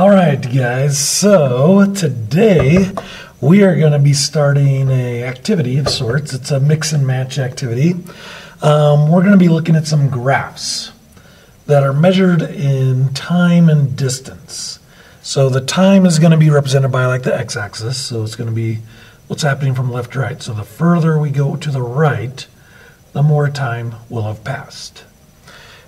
All right, guys, so today we are going to be starting a activity of sorts. It's a mix and match activity. We're going to be looking at some graphs that are measured in time and distance. So the time is going to be represented by like the x-axis, so it's going to be what's happening from left to right. So the further we go to the right, the more time will have passed.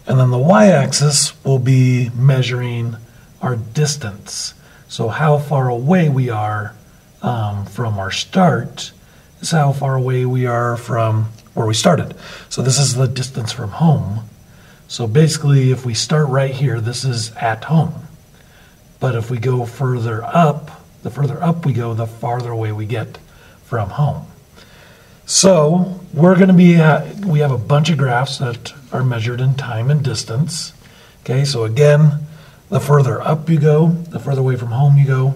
And then the y-axis will be measuring our distance. So how far away we are from our start is how far away we are from where we started. So this is the distance from home. So basically, if we start right here, this is at home. But if we go further up, the further up we go, the farther away we get from home. So we're going to be, we have a bunch of graphs that are measured in time and distance. Okay, so again, the further up you go, the further away from home you go,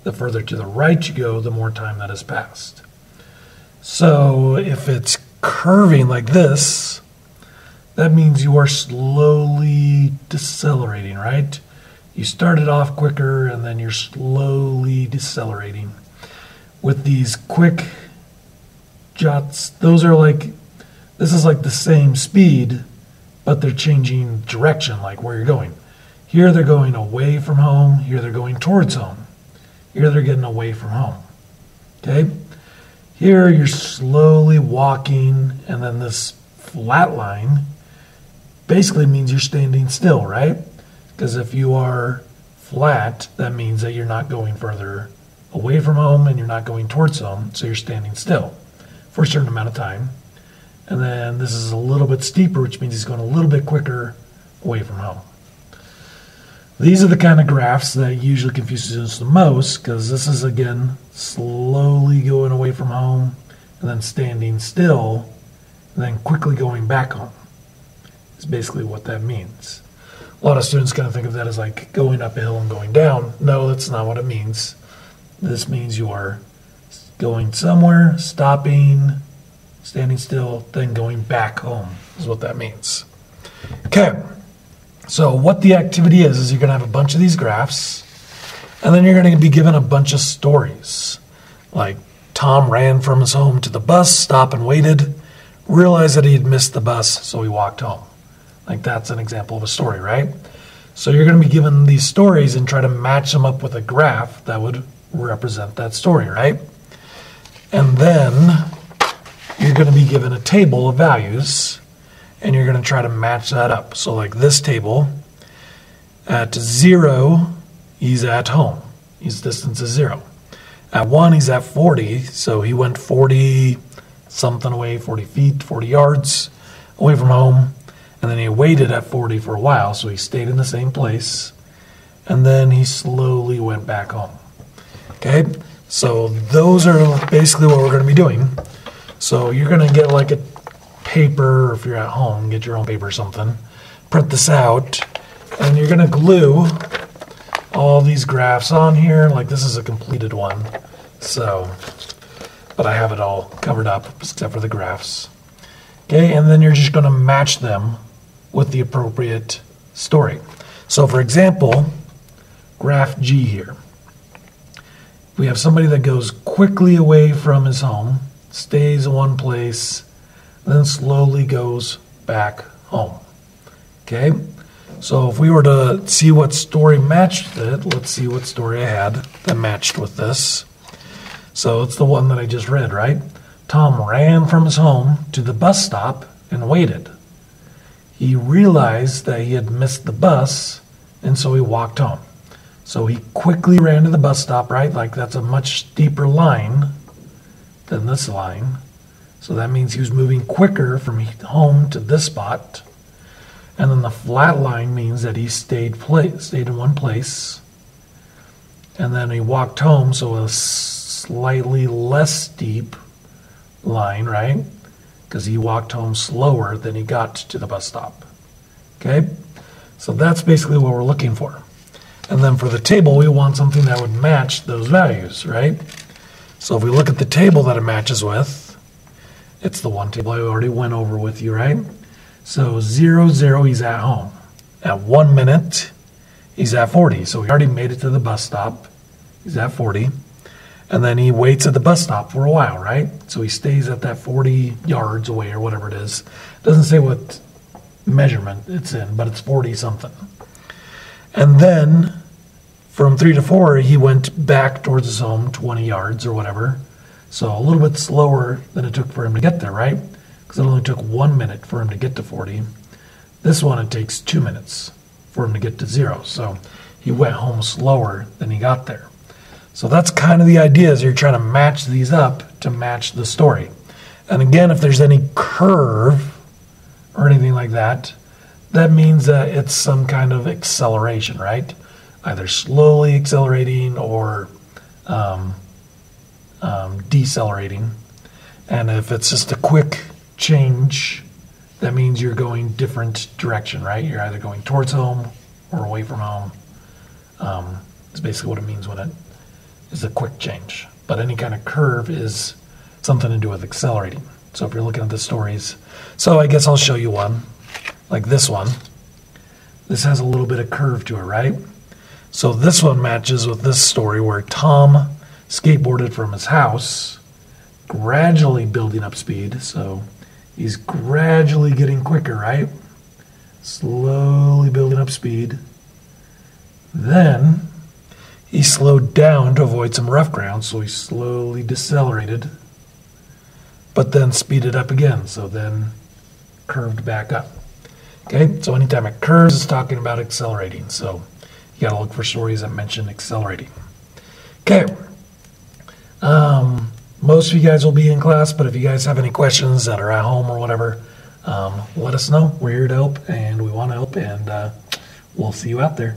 the further to the right you go, the more time that has passed. So if it's curving like this, that means you are slowly decelerating, right? You started off quicker and then you're slowly decelerating. With these quick jots, those are like, this is like the same speed, but they're changing direction, like where you're going. Here they're going away from home, here they're going towards home. Here they're getting away from home, okay? Here you're slowly walking, and then this flat line basically means you're standing still, right? Because if you are flat, that means that you're not going further away from home and you're not going towards home, so you're standing still for a certain amount of time. And then this is a little bit steeper, which means he's going a little bit quicker away from home. These are the kind of graphs that usually confuse students the most, because this is, again, slowly going away from home and then standing still and then quickly going back home. Is basically what that means. A lot of students kind of think of that as like going up a hill and going down. No, that's not what it means. This means you are going somewhere, stopping, standing still, then going back home is what that means. Okay. So what the activity is you're going to have a bunch of these graphs, and then you're going to be given a bunch of stories. Like, Tom ran from his home to the bus stop and waited, realized that he had missed the bus, so he walked home. Like, that's an example of a story, right? So you're going to be given these stories and try to match them up with a graph that would represent that story, right? And then you're going to be given a table of values, and you're going to try to match that up. So like this table, at 0, he's at home. His distance is 0. At 1, he's at 40, so he went 40 something away, 40 feet, 40 yards away from home. And then he waited at 40 for a while, so he stayed in the same place. And then he slowly went back home. Okay, so those are basically what we're going to be doing. So you're going to get like a paper, or if you're at home, get your own paper or something, print this out, and you're going to glue all these graphs on here. Like, this is a completed one, so, but I have it all covered up except for the graphs. Okay, and then you're just going to match them with the appropriate story. So for example, graph G here. We have somebody that goes quickly away from his home, stays in one place, then slowly goes back home. Okay, so if we were to see what story matched it, let's see what story I had that matched with this. So it's the one that I just read, right? Tom ran from his home to the bus stop and waited. He realized that he had missed the bus, and so he walked home. So he quickly ran to the bus stop, right? Like, that's a much steeper line than this line. So that means he was moving quicker from home to this spot. And then the flat line means that he stayed in one place. And then he walked home, so a slightly less steep line, right? Because he walked home slower than he got to the bus stop. Okay? So that's basically what we're looking for. And then for the table, we want something that would match those values, right? So if we look at the table that it matches with, it's the one table I already went over with you, right? So 0, 0, he's at home. At 1 minute, he's at 40. So he already made it to the bus stop. He's at 40. And then he waits at the bus stop for a while, right? So he stays at that 40 yards away or whatever it is. Doesn't say what measurement it's in, but it's 40 something. And then from 3 to 4, he went back towards his home 20 yards or whatever. So a little bit slower than it took for him to get there, right? Because it only took 1 minute for him to get to 40. This one, it takes 2 minutes for him to get to 0. So he went home slower than he got there. So that's kind of the idea, is you're trying to match these up to match the story. And again, if there's any curve or anything like that, that means that it's some kind of acceleration, right? Either slowly accelerating or decelerating. And if it's just a quick change, that means you're going different direction, right? You're either going towards home or away from home. It's basically what it means when it is a quick change. But any kind of curve is something to do with accelerating. So if you're looking at the stories, so I guess I'll show you one, like this one. This has a little bit of curve to it, right? So this one matches with this story where Tom skateboarded from his house, gradually building up speed. So he's gradually getting quicker, right? Slowly building up speed. Then he slowed down to avoid some rough ground, so he slowly decelerated, but then speeded up again, so then curved back up. Okay, so anytime it curves, it's talking about accelerating. So you got to look for stories that mention accelerating. Okay, most of you guys will be in class, but if you guys have any questions that are at home or whatever, let us know. We're here to help, and we want to help, and we'll see you out there.